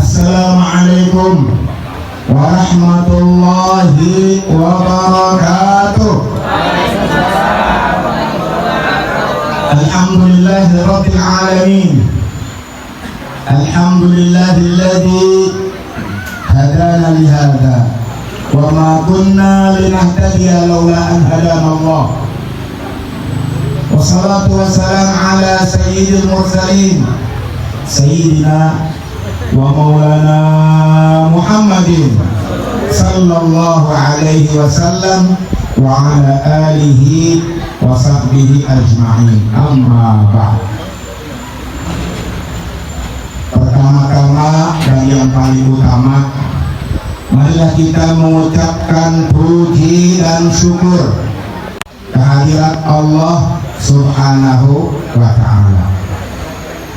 Assalamualaikum warahmatullahi wabarakatuh. Alhamdulillahirabbil alamin. Alhamdulillahilladzi hadana li hadza wa ma kunna linahtadiya laula an hadana Allah. Wassalatu wassalamu ala sayyidil mursalin sayyidina wa maulana Muhammadin sallallahu alaihi wasallam wa ala alihi wa sahbihi ajma'in. Amma ba'd. Pertama-tama dan yang paling utama, marilah kita mengucapkan puji dan syukur kehadirat Allah Subhanahu wa ta'ala,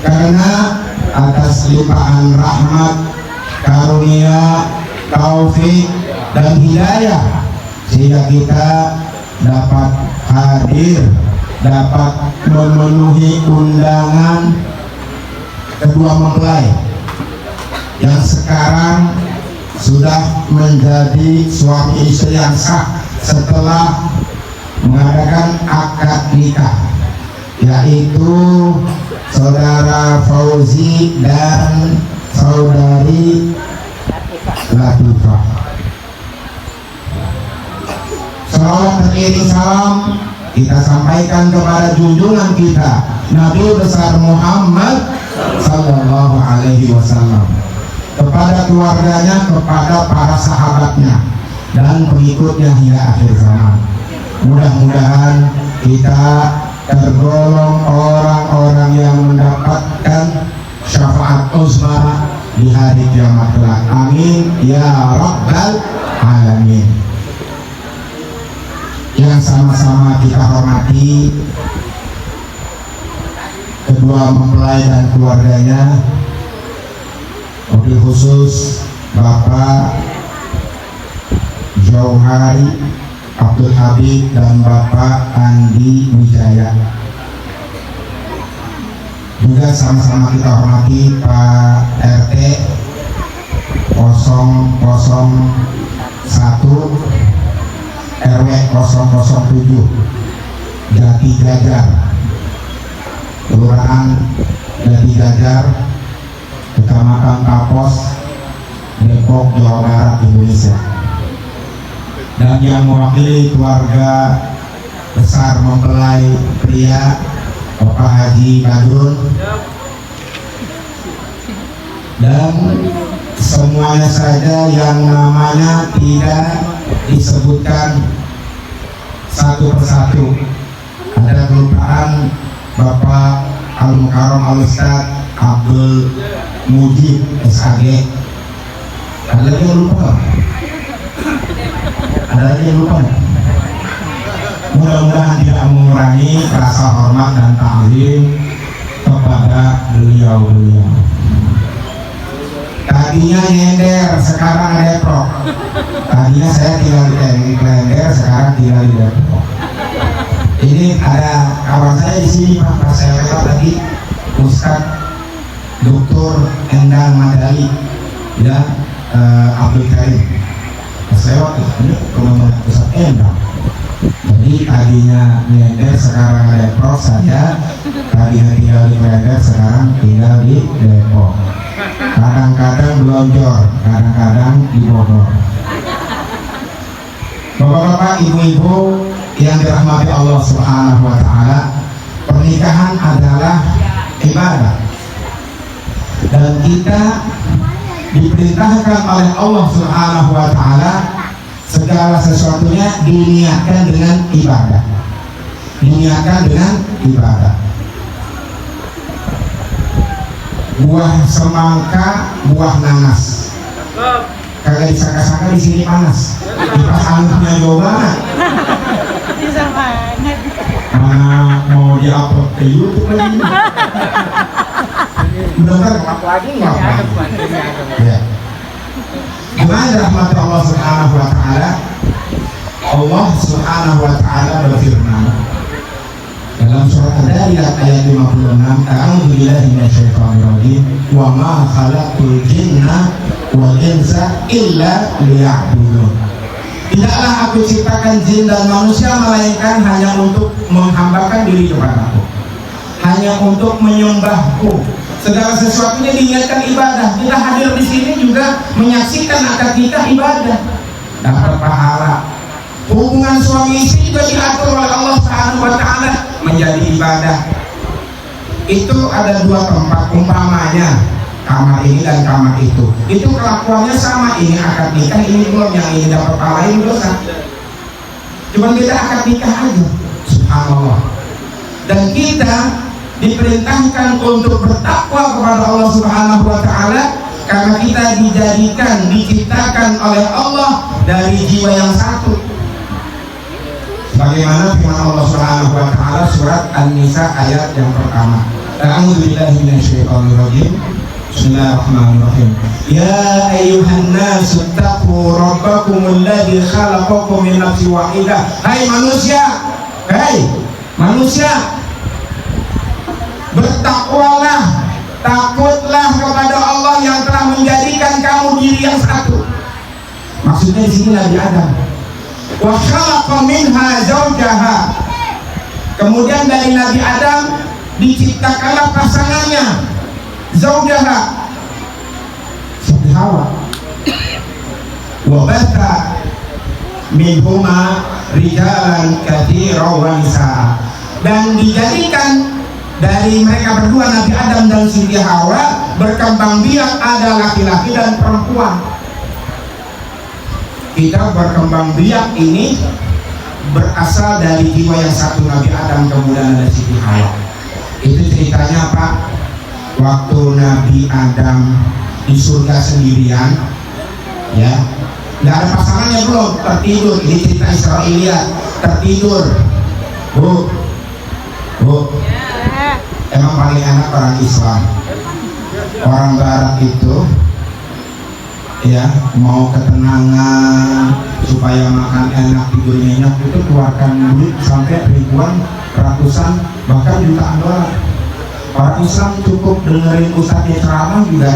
karena atas limpahan rahmat, karunia, taufik dan hidayah sehingga kita dapat hadir, dapat memenuhi undangan kedua mempelai yang sekarang sudah menjadi suami istri yang sah setelah mengadakan akad nikah, yaitu Saudara Fauzi dan Saudari Latifah. Salawat beriring salam kita sampaikan kepada junjungan kita Nabi besar Muhammad sallallahu alaihi wasallam, kepada keluarganya, kepada para sahabatnya dan pengikutnya hingga akhir zaman. Mudah-mudahan kita tergolong orang-orang yang mendapatkan syafaat uzma di hari kiamat kelak. Amin ya rabbal alamin. Yang sama-sama kita hormati kedua mempelai dan keluarganya, wabil khusus Bapak Jauhari Abdul Habib dan Bapak Andi Wijaya. Juga sama-sama kita hormati Pak RT 001 RW 007 Jati Gajar, Kelurahan Jati Gajar, Kecamatan Tapos, Depok, Jawa Barat, Indonesia. Dan yang mewakili keluarga besar mempelai pria Bapak Haji Badrun dan semuanya saja yang namanya tidak disebutkan satu persatu. Ada kelupaan Bapak Al-Mukarram Al-Ustaz Abdul Mujib SAG. Ada yang lupa? Ada yang lupa? Mudah-mudahan tidak mengurangi rasa hormat dan takzim kepada beliau-beliau. Tadinya nyender, sekarang Depok. Tadinya saya tinggal di Klender, sekarang tinggal di Depok. Ini ada kawan saya di sini Pak, saya lewat tadi, Ustadz Dr. Endang Madali dan Abdul Karim. Lewat ini kemudian Ustadz Endang. Jadi tadinya nyender, sekarang Depok. Saya tadinya tinggal di Klender, sekarang tinggal di Depok. Kadang-kadang Blonjor, kadang-kadang di Bogor. Bapak-bapak, ibu-ibu yang dirahmati Allah Subhanahu wa ta'ala, pernikahan adalah ibadah dan kita diperintahkan oleh Allah Subhanahu wa ta'ala segala sesuatunya diniatkan dengan ibadah. Diniatkan dengan ibadah. Buah semangka, buah nanas. Kagak disangka-sangka di sini panas. Kipas anginnya jauh banget. Bisa banget. Mana mau diupload ke YouTube lagi? Bener ngelap lagi nggak? Ya. Gimana rahmat Allah Subhanahu wa ta'ala? Allah Subhanahu wa ta'ala berfirman dalam surat Ad-Dariyat ayat 58, A'udzubillahi minasyaitonirrajim. Wa ma khalaqtul jinna wal insa illa liya'budun. Tidaklah aku ciptakan jin dan manusia melainkan hanya untuk menghambakan diri kepadaku, hanya untuk menyembahku. Segala sesuatunya diingatkan ibadah. Kita hadir di sini juga menyaksikan akad nikah ibadah, dapat pahala. Hubungan suami istri juga diatur oleh Allah Subhanahu wa Ta'ala menjadi ibadah. Itu ada dua tempat, umpamanya kamar ini dan kamar itu kelakuannya sama. Ini akad nikah, ini belum, yang ini dapat pahala, ini dosa. Cuma beda akad nikah aja. Subhanallah. Dan kita diperintahkan untuk bertakwa kepada Allah Subhanahu wa Ta'ala karena kita diciptakan oleh Allah dari jiwa yang satu. Bagaimana firman Allah Subhanahu wa Ta'ala surat An-Nisa ayat yang pertama. A'udzubillahi minasyaitonirrajim. Bismillahirrahmanirrahim. Ya ayyuhan nasu taqu rabbakumul ladzi khalaqakum min nafsin wahidah. Hai manusia, bertakwalah, takutlah kepada Allah yang telah menjadikan kamu diri yang satu. Maksudnya di sini Nabi Adam. Wa khalaqa minha zawjaha. Kemudian dari Nabi Adam diciptakanlah pasangannya, zawjaha, Siti Hawa. Wa batha minhuma rijalan katsiran wa nisaa. Dan dijadikan dari mereka berdua, Nabi Adam dan Siti Hawa, berkembang biak ada laki-laki dan perempuan. Kita berkembang biak ini berasal dari jiwa yang satu, Nabi Adam kemudian ada Siti Hawa. Itu ceritanya Pak, waktu Nabi Adam di surga sendirian, ya, nggak ada pasangannya, belum tertidur. Ini cerita Israiliyat, tertidur. Bu, emang paling enak orang Islam. Orang Barat itu ya mau ketenangan supaya makan enak, tidur nyenyak, itu keluarkan duit sampai ribuan, ratusan, bahkan jutaan dolar. Orang Islam cukup dengerin ustadznya ceramah juga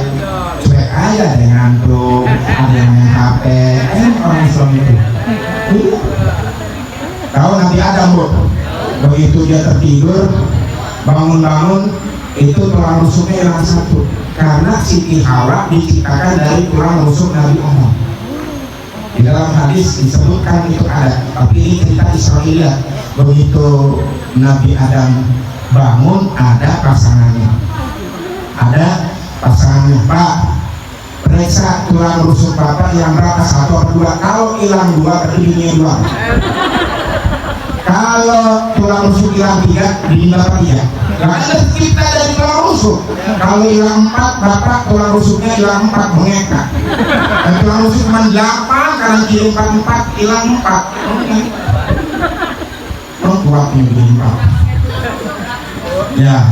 cuek aja, ada yang ngantuk, ada yang main HP. Orang Islam itu tahu Nabi Adam, Bu, begitu dia tertidur, bangun-bangun, itu tulang rusuknya hilang satu, karena Siti Hawa diciptakan dari tulang rusuk Nabi Adam. Di dalam hadis disebutkan itu ada, tapi ini cerita Israiliyat. Begitu Nabi Adam bangun, ada pasangannya, Pak, periksa tulang rusuk Bapak yang berapa, satu atau dua? Kalau hilang dua, berarti bininya dua. Kalau tulang rusuk hilang tiga, bini Bapak tiga. Gak ada cerita dari tulang rusuk. Kalau hilang empat, Bapak tulang rusuknya hilang empat, mengekak. Dan tulang rusuk cuma 8, kanan kiri 4, hilang 4. Kuatnya begini Pak. Ya,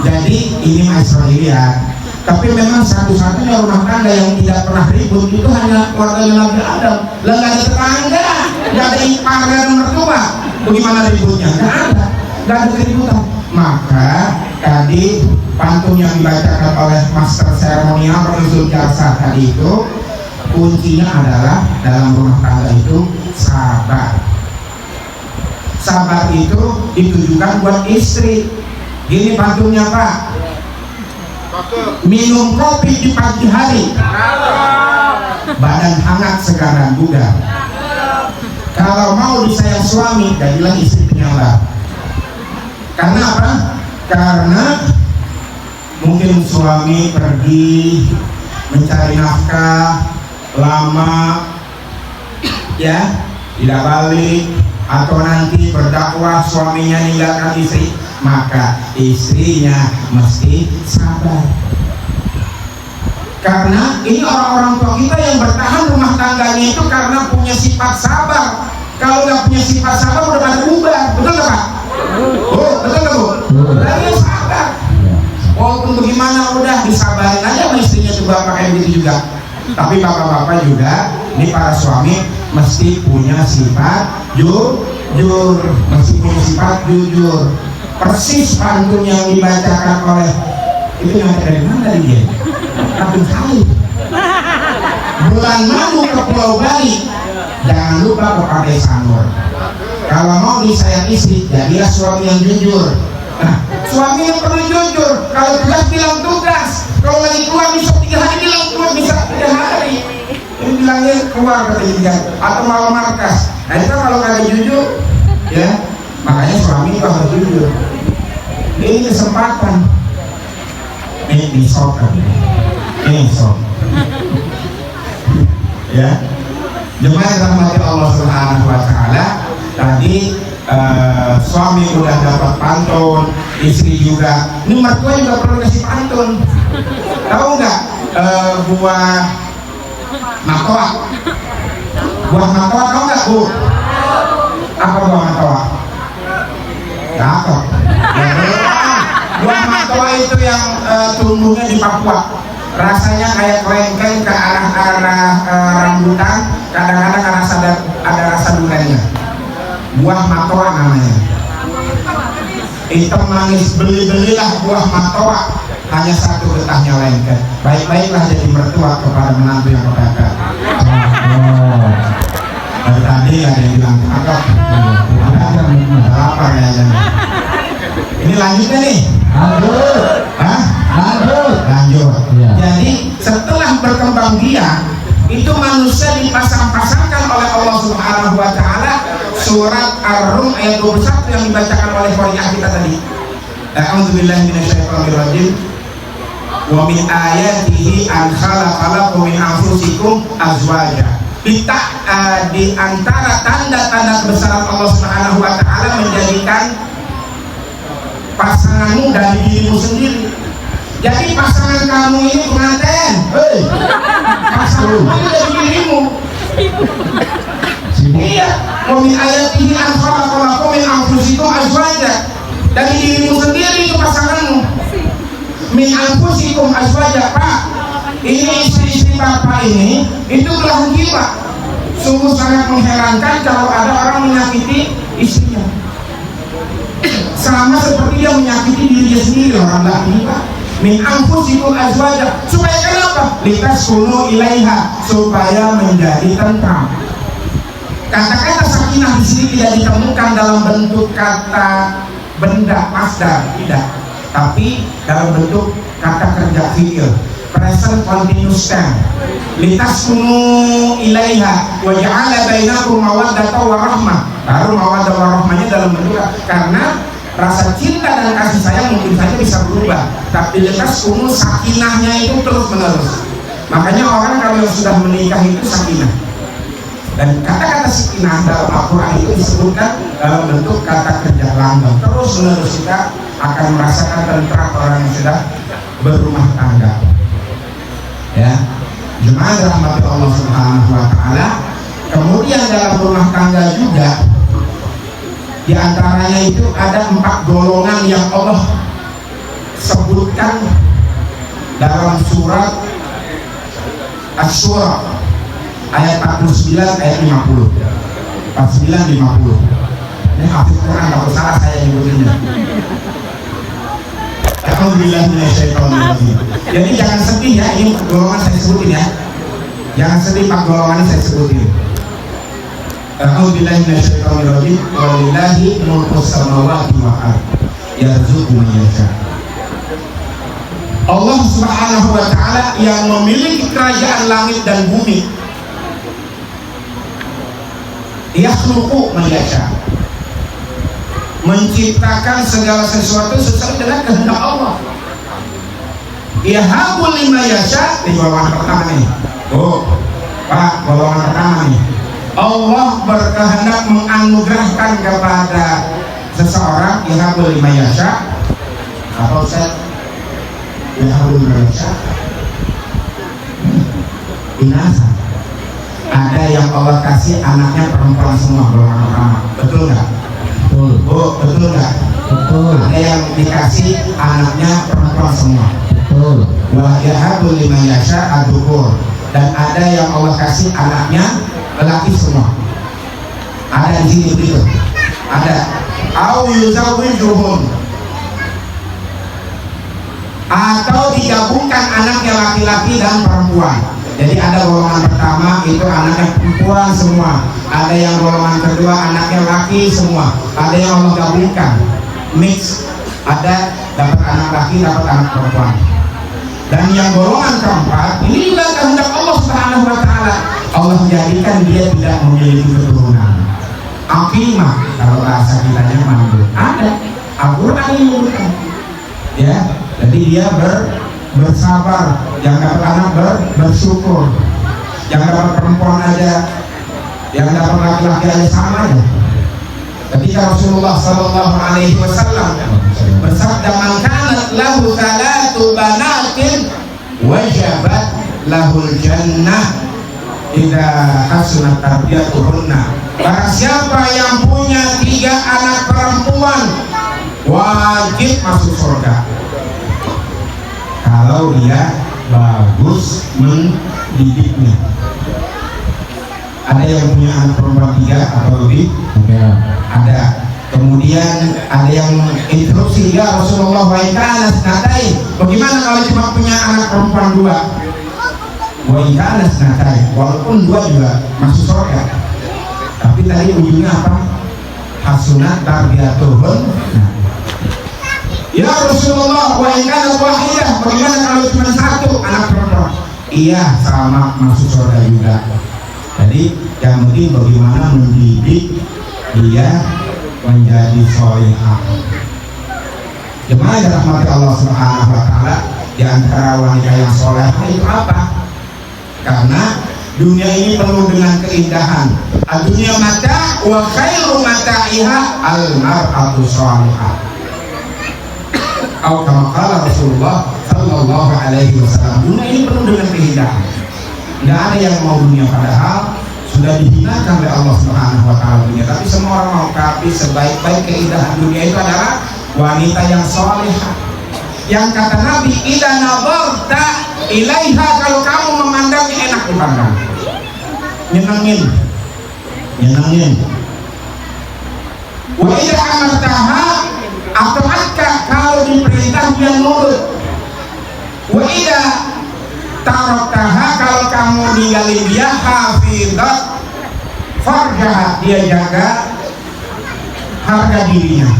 jadi ini Israiliyat. Tapi memang satu-satunya rumah tangga yang tidak pernah ribut itu hanya keluarga Nabi Adam. Lah nggak ada tetangga, nggak ada ipar dan mertua. Bagaimana ributnya? Nggak ada keributan. Maka tadi pantun yang dibacakan oleh master seremonial Rasul Jarsa tadi itu, kuncinya adalah dalam rumah tangga itu sabar. Sabar itu ditujukan buat istri. Gini pantunnya Pak, minum kopi di pagi hari, badan hangat segaran bugar. Kalau mau disayang suami, jadilah istri penyambar. Karena apa? Karena mungkin suami pergi mencari nafkah lama, ya, tidak balik, atau nanti berdakwah suaminya ninggalkan istri, maka istrinya mesti sabar. Karena ini orang-orang tua kita yang bertahan rumah tangganya itu karena punya sifat sabar. Kalau nggak punya sifat sabar udah pada bubar, betul nggak Pak? Betul nggak Bu? Dia sabar. Walaupun bagaimana udah disabarin aja sama istrinya juga pakai begitu juga. Tapi bapak-bapak juga, ini para suami mesti punya sifat jujur, mesti punya sifat jujur. persis pantun yang dibacakan oleh itu yang dari mana dia? Abdul Khalid. Bulan madu ke Pulau Bali, jangan lupa ke Pantai Sanur. Kalau mau disayang istri, jadilah suami yang jujur. Nah, suami yang perlu jujur. Kalau tugas bilang tugas, kalau lagi keluar bisa 3 hari bilang keluar, bisa 3 hari. Ini bilangnya keluar ketiga atau malam markas. Nah itu kalau nggak jujur, ya makanya suami itu harus jujur. Ini kesempatan. Ini sok, ini sok. Ya, jemaah rahmati Allah Subhanahu Wa Taala. Tadi suami udah dapat pantun, istri juga. Ini mertua juga perlu kasih pantun. Tahu nggak buah matoa? Buah matoa tahu nggak bu? Apa buah matoa? Cakep. Buah matoa itu yang tumbuhnya di Papua. Rasanya kayak kelengkeng ke arah rambutan. Kadang-kadang ada rasa duriannya. Buah matoa namanya. Hitam manis, belilah buah matoa. Hanya 1 getahnya lengket. Baik-baiklah jadi mertua kepada menantu yang berbakat. Dari tadi ada yang bilang cakep. Ada lapar ya. Ini lanjutnya nih. Lanjut. Ya. Jadi setelah berkembang biak, itu manusia dipasang-pasangkan oleh Allah Subhanahu Wa Taala. Surat Ar-Rum ayat 21 yang dibacakan oleh qari'ah kita tadi. A'udzubillahi minasyaitonirrajim. Wa min ayatihi an khalaqalakum min anfusikum azwaja. Di antara tanda-tanda kebesaran Allah Subhanahu Wa Taala menjadikan pasanganmu dari dirimu sendiri. Jadi pasangan kamu ini pengantin, pasangan kamu dari dirimu. Iya, wa min ayatihi an khalaqalakum min anfusikum azwaja. Dari dirimu sendiri itu pasanganmu. Min anfusikum azwaja, Pak. Ini istri-istri Bapak ini itu belahan jiwa. Sungguh sangat mengherankan kalau ada orang menyakiti istrinya. Sama seperti dia menyakiti dirinya sendiri, orang laki Pak. Min anfusikum azwaja, supaya kenapa? Litaskunu ilaiha, supaya menjadi tentram. Kata-kata sakinah di sini tidak ditemukan dalam bentuk kata benda masdar, tidak, tapi dalam bentuk kata kerja fi'il, present continuous tense. Litaskunu ilaiha wa ja'ala bainakum mawaddatan wa rahmah. Baru mawaddah wa rahmahnya dalam bentuk, karena rasa cinta dan kasih sayang mungkin saja bisa berubah, tapi litaskunu sakinahnya itu terus menerus. Makanya orang kalau yang sudah menikah itu sakinah. Dan kata-kata sakinah dalam Al-Quran itu disebutkan dalam bentuk kata kerja langgeng. Terus menerus kita akan merasakan tentram orang yang sudah berumah tangga. Ya, jemaah rahmati Allah Subhanahu Wa Taala. Kemudian dalam rumah tangga juga, di antaranya itu ada 4 golongan yang Allah sebutkan dalam surat Asy-Syura ayat 49 ayat 50. 49 50. Ini hafid Quran, kalau salah saya nyebutinnya. Alhamdulillah minasyaitonirrajim. Jadi jangan sedih ya, ini golongan saya sebutin ya. Jangan sedih, 4 golongan ini saya sebutin. Alhamdulillah minasyaitonirrajim. Walillahi mulkus samawati wal ardh yarzuqu man yasha. Allah Subhanahu Wa Taala yang memiliki kerajaan langit dan bumi. Yakhluqu man yasha, menciptakan segala sesuatu sesuai dengan kehendak Allah. Yahabu liman yasha, di golongan pertama nih. Oh, Pak, golongan pertama nih. Allah berkehendak menganugerahkan kepada seseorang yahabu liman yasha. Apa Ustaz? Yahabu liman yasha. Binasa. Ada yang Allah kasih anaknya perempuan semua, golongan pertama. Betul nggak? Betul. Oh, betul nggak? Betul. Ada yang dikasih anaknya perempuan semua. Betul. Wa yahabu liman yasha adzukur. Dan ada yang Allah kasih anaknya lelaki semua. Ada di sini begitu. Ada. Au yuzawwijuhum atau digabungkan anaknya laki-laki dan perempuan. Jadi ada golongan pertama itu anaknya perempuan semua, ada yang golongan kedua anaknya laki semua, ada yang Allah gabungkan mix, ada dapat anak laki dapat anak perempuan. Dan yang golongan keempat ini juga kehendak Allah Subhanahu wa taala. Allah menjadikan dia tidak memiliki keturunan. Aqimah kalau bahasa kitanya mandul. Ada Al-Qur'an yang menyebutkan. Ya, jadi dia bersabar, yang dapat anak bersyukur. Yang dapat perempuan aja, yang dapat laki-laki aja sama aja. Ketika Rasulullah sallallahu alaihi wasallam bersabda, "Man kanat lahu salatu banatin wajabat lahul jannah idza hasunat tarbiyatuhunna." Barang siapa yang punya 3 anak perempuan wajib masuk surga kalau dia bagus mendidiknya. Ada yang punya anak perempuan 3 atau lebih? Ada. Kemudian ada yang instruksi, ya Rasulullah wa ikanas natai. Bagaimana kalau cuma punya anak perempuan 2? Wa ikanas natai. Walaupun 2 juga masuk surga. Tapi tadi ujungnya apa? Hasunat tarbiyatuhun. Ya Rasulullah wa ikanas wahidah. Bagaimana kalau cuma 1 anak perempuan? Iya, sama masuk surga juga. Jadi yang penting bagaimana mendidik dia menjadi solehah. Jemaah yang dirahmati Allah Subhanahu wa taala, di antara wanita yang solehah itu apa? Karena dunia ini penuh dengan keindahan. Dunia mata wa khairu mata'iha al-mar'atu sholihah. Atau kama qala Rasulullah sallallahu alaihi wasallam, dunia ini penuh dengan keindahan. Tidak ada yang mau dunia, padahal sudah dihinakan oleh Allah Subhanahu wa taala dunia. Tapi semua orang mau, tapi sebaik-baik keindahan dunia itu adalah wanita yang solehah. Yang kata Nabi, idza nadarta ilaiha, kalau kamu memandangnya enak dipandang, nyenengin. Wa idza amartaha ata'atka, kalau diperintah dia nurut. Wa idza taraktaha, kalau kamu ninggalin dia, hafizat farjaha, dia jaga harga dirinya.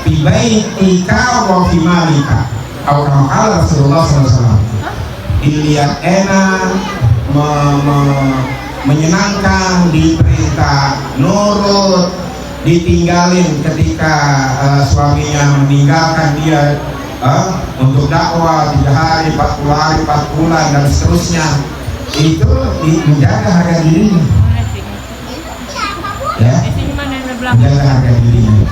Bibaitika wa fimalika, atau kama qala Rasulullah SAW, dilihat enak, menyenangkan, diperintah nurut, ditinggalin ketika suaminya meninggalkan dia untuk dakwah 3 hari, 40 hari, 4 bulan dan seterusnya, itu menjaga harga dirinya, ya, menjaga harga dirinya.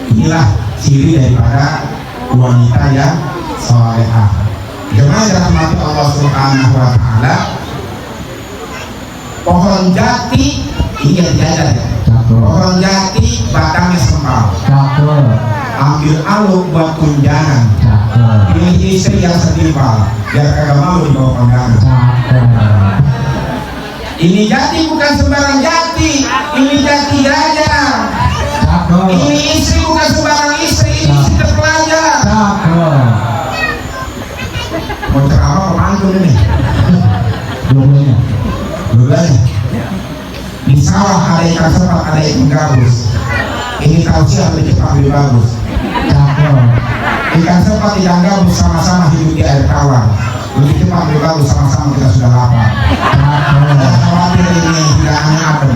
Inilah ciri daripada wanita yang solehah. Jemaah yang dirahmati Allah Subhanahu wa taala, pohon jati ini dijajar ya. Pohon jati batangnya sempal, ambil aluk buat tunjangan. Pilih istri yang setimpal, biar kagak mau dibawa kondangan. Ini jati bukan sembarang jati, ini jati jajar. Ini istri bukan sembarang istri, ini istri terpelajar. Mau ceramah pantun ini? Dua-duanya. Di sawah ada ikan sepat, ada ikan gabus. Ini tausiah lebih cepat lebih bagus. Ikan sepat, ikan gabus sama-sama hidup di air tawar. Lebih cepat lebih bagus, sama-sama kita sudah lapar. Jangan khawatir ini tidak hanya adem.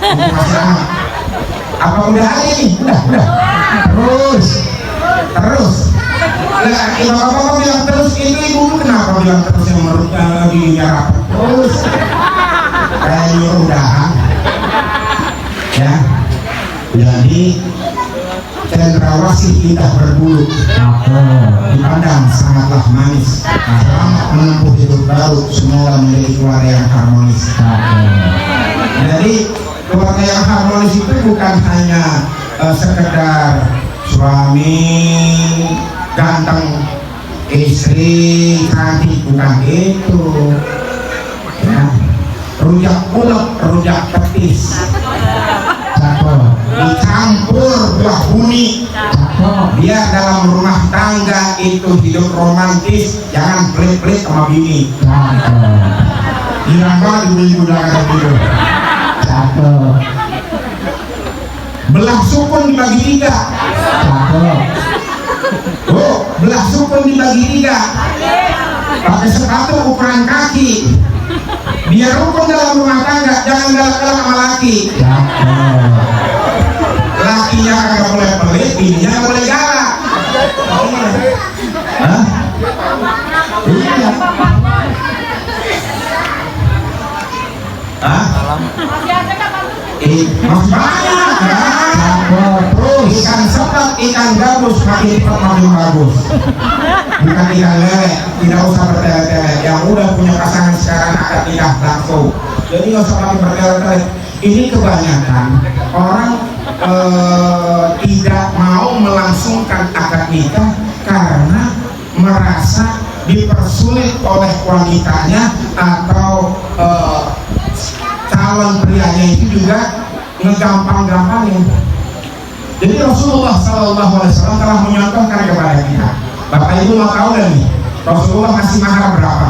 Masih aman. Apa udah ada ini? Udah. Terus. Bapak bilang terus, itu ibu kenapa bilang terus yang di nyarap terus? Kayak udahan. Ya. Jadi cendrawasih indah berbulu, dipandang sangatlah manis. Selamat menempuh hidup baru, semoga menjadi keluarga yang harmonis. Jadi keluarga yang harmonis itu bukan hanya sekedar suami ganteng, istri cantik, bukan itu. Ya. Rujak ulek, rujak petis, dicampur buah buni, Biar dalam rumah tangga itu hidup romantis, jangan pelit-pelit sama bini. Girang banget ibu-ibu udah kata gitu. Cakep. Belah sukun dibagi 3. Cakep. Oh, belah sukun dibagi 3. Pakai sepatu ukuran kaki. Biar rukun dalam rumah tangga, jangan galak-galak sama laki. Cakep. Lakinya kagak boleh pelit, bininya kagak boleh galak. Hah? Iya. Hah? Masih banyak kan? Terus ikan sepat, ikan gabus makin cepat makin bagus. Bukan ikan lele, tidak usah bertele-tele. Yang udah punya pasangan sekarang akad nikah langsung. Jadi nggak usah pakai bertele-tele. Ini kebanyakan orang tidak mau melangsungkan akad nikah karena merasa dipersulit oleh wanitanya atau calon prianya itu juga ngegampang-gampangin. Jadi Rasulullah SAW telah menyontohkan kepada kita. Bapak Ibu mau tahu gak nih Rasulullah kasih mahar berapa?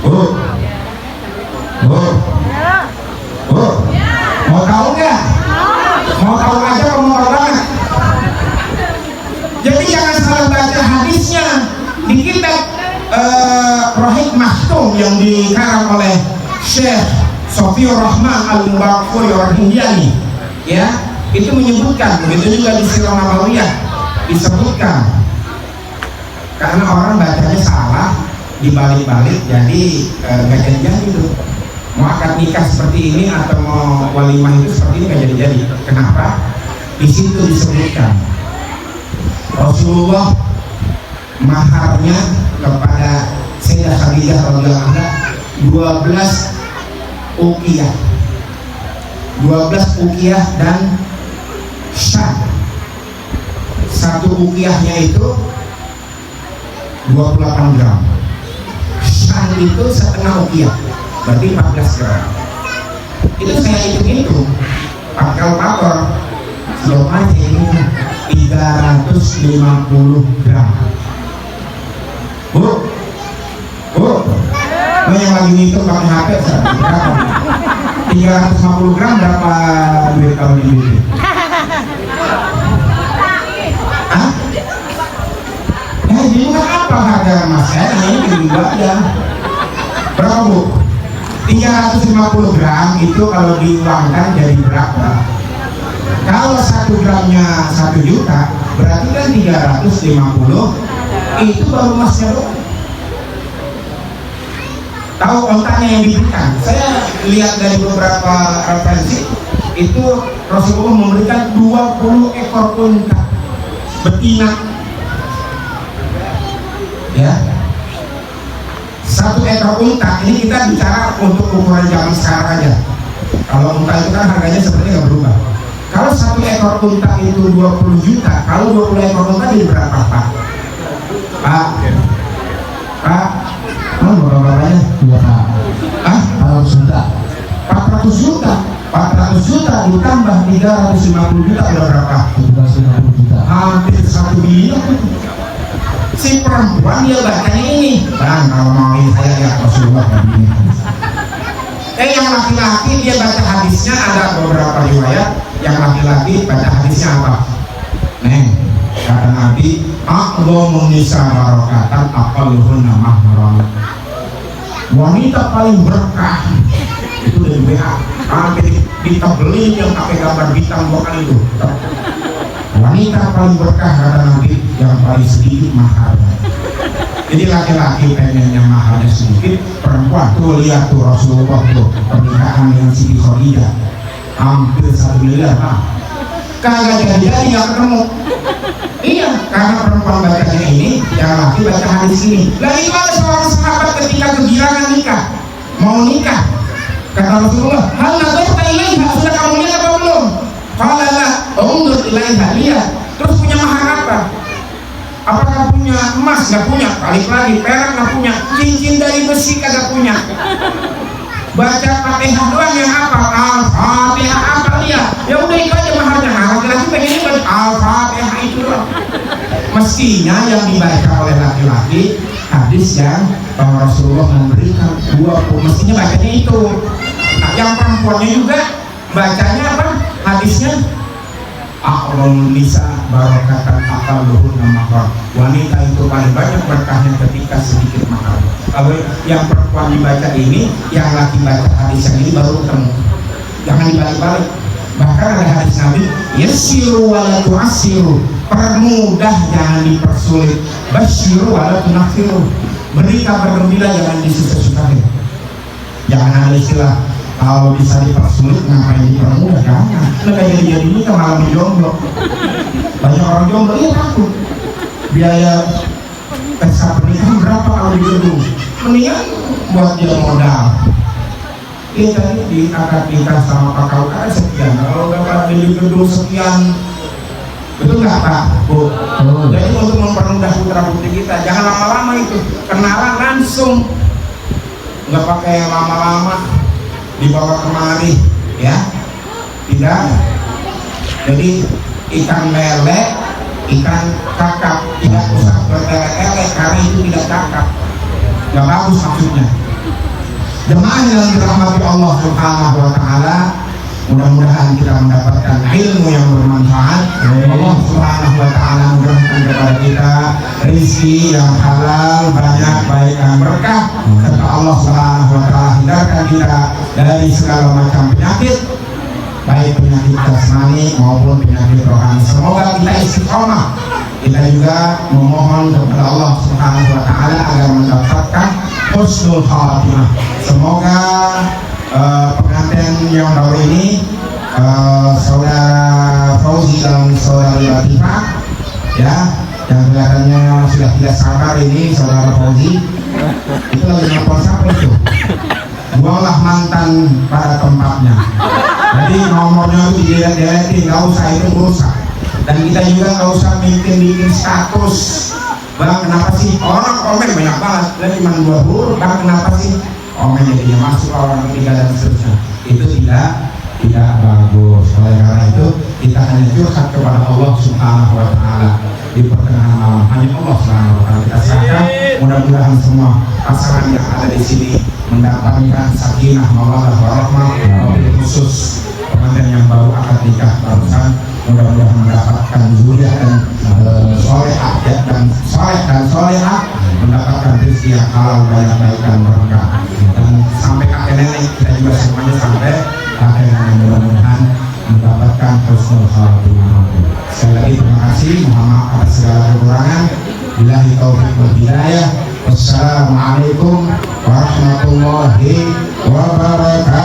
Bu, mau tahu nggak? Mau tahu aja atau mau tahu banget? Jadi jangan salah baca hadisnya di kitab Rohik Maktum yang dikarang oleh Syekh Sofiur Rahman Al-Mubarakfuri Ar-Hindiani, ya, itu menyebutkan, begitu juga di Sirah Nabawiyah disebutkan, karena orang bacanya salah dibalik-balik, jadi nggak jadi-jadi tuh. Mau akad nikah seperti ini atau mau walimah itu seperti ini nggak jadi-jadi. Kenapa? Di situ disebutkan Rasulullah maharnya kepada Sayyidah Khadijah radhiyallahu anha 12 uqiyah, 12 uqiyah dan syah. Satu uqiyahnya itu 28 gram, syah itu setengah uqiyah, berarti 14 gram. Itu saya hitung-hitung pakai kalkulator, selama ini 350 gram. Bu, lo yang lagi ngitung pakai HP berapa? 350 gram berapa duit kalau di duit? Hah? Ini kan apa harga mas? Ini juga aja. Berapa bu? 350 gram itu kalau diuangkan jadi berapa? Kalau 1 gramnya 1 juta, berarti kan 350 itu baru masnya doang. Tahu ontanya yang diberikan? Saya lihat dari beberapa referensi itu Rasulullah memberikan 20 ekor unta betina, ya. 1 ekor unta, ini kita bicara untuk ukuran zaman sekarang aja. Kalau unta itu kan harganya seperti nggak berubah. Kalau 1 ekor unta itu 20 juta, kalau 20 ekor unta jadi berapa Pak? Pak, berapa-berapanya? 2 Pak. Hah? 400 juta. 400 juta. 400 juta ditambah 350 juta berapa? 750 juta. Hampir 1 bilion. Si perempuan dia bacanya ini. Bang, kalau mau ini saya lihat Rasulullah begini. Yang laki-laki dia baca hadisnya ada beberapa riwayat. Yang laki-laki baca hadisnya apa? Neng, kata Nabi, aqdhamun nisa barakatan aqalluhunna mahram. Wanita paling berkah itu dari WA. Hampir ditebelin yang pakai gambar bintang 2 kali itu. Wanita paling berkah kata Nabi yang paling sedikit maharnya. Jadi laki-laki pengennya maharnya sedikit, perempuan tuh lihat tuh Rasulullah tuh pernikahan dengan Siti Khadijah hampir 1 miliar Pak. Kagak jadi nggak ketemu. Iya, karena perempuan bacanya ini, yang laki baca hadis ini. Lah itu ada seorang sahabat ketika kegirangan nikah, mau nikah, kata Rasulullah, hal nadarta ilaiha, sudah kamu lihat apa belum? Qala la, undur ilaiha, lihat. Terus punya mahar apa? Apakah punya emas? Nggak punya. Balik lagi, perak nggak punya. Cincin dari besi kagak punya. Baca Fatihah doang yang apa? Al-Fatihah apa dia? Ya udah itu aja maharnya. Nah, laki-laki pengennya baca Al-Fatihah itu doang. mestinya yang dibaca oleh laki-laki hadis yang Rasulullah memberikan 20, mestinya bacanya itu. Nah, yang perempuannya juga bacanya apa? Hadisnya aqrul nisa barakatan aqalluhun makar. Wanita itu paling banyak berkahnya ketika sedikit makan. Kalau yang perempuan dibaca ini, yang laki baca hadis yang ini baru ketemu. Jangan dibalik-balik. Bahkan ada hadis Nabi, yassiru wa la tu'assiru, permudah jangan dipersulit, basyiru wa la tunaffiru, beri kabar gembira jangan disusah-susahin. Jangan ada istilah kalau bisa dipersulit ngapain dipermudah, jangan. Kayak jadi ini kan malah jomblo. Banyak orang jomblo, iya takut biaya pesta pernikahan berapa kalau di gedung, mendingan buat dia modal. Tadi di akad nikah sama Pak KUK sekian, kalau dapat di gedung sekian, betul nggak Pak? Bu. Jadi untuk mempermudah putra putri kita, jangan lama-lama itu, kenalan langsung, nggak pakai lama-lama dibawa kemari, ya, tidak. Jadi ikan lele, ikan kakap, tidak usah bertele-tele karena itu tidak kakap, nggak bagus maksudnya. Jemaah yang dirahmati Allah Subhanahu wa Ta'ala, mudah-mudahan kita mendapatkan ilmu yang bermanfaat. Allah Subhanahu wa Ta'ala mudahkan kepada kita rezeki yang halal, banyak, baik dan berkah. Serta Allah Subhanahu wa Ta'ala hindarkan kita dari segala macam penyakit, baik penyakit jasmani maupun penyakit rohani. Semoga kita istiqomah. Kita juga memohon kepada Allah Subhanahu wa Ta'ala agar mendapatkan husnul khatimah. Semoga pengantin yang baru ini, saudara Fauzi dan saudari Latifah, ya, yang kelihatannya sudah tidak sabar ini, saudara Fauzi itu lagi nelfon siapa itu? Buanglah mantan pada tempatnya. Jadi nomornya itu dideret-deretin, nggak usah, itu merusak. Dan kita juga nggak usah bikin status, Bang kenapa sih orang komen banyak banget, dan cuma 2 huruf, Bang kenapa sih komen jadinya masuk orang ketiga dan seterusnya. Itu tidak bagus. Oleh karena itu kita hanya curhat kepada Allah Subhanahu wa Ta'ala di pertengahan malam. Hanya Allah Subhanahu wa Ta'ala kita serahkan. Mudah-mudahan semua pasangan yang ada di sini mendapatkan sakinah, mawaddah, warahmah. Wabil khusus pengantin yang baru akad nikah barusan, mudah-mudahan mendapatkan zuriat dan solehah, dan soleh dan solehah, mendapatkan rezeki yang halal, banyak baik dan berkah. Dan sampai kakek nenek kita juga semuanya sampai kakek nenek, mudah-mudahan mendapatkan husnul khatimah. Sekali lagi terima kasih, mohon maaf atas segala kekurangan. Billahi taufiq wal hidayah. Wassalamualaikum warahmatullahi wabarakatuh.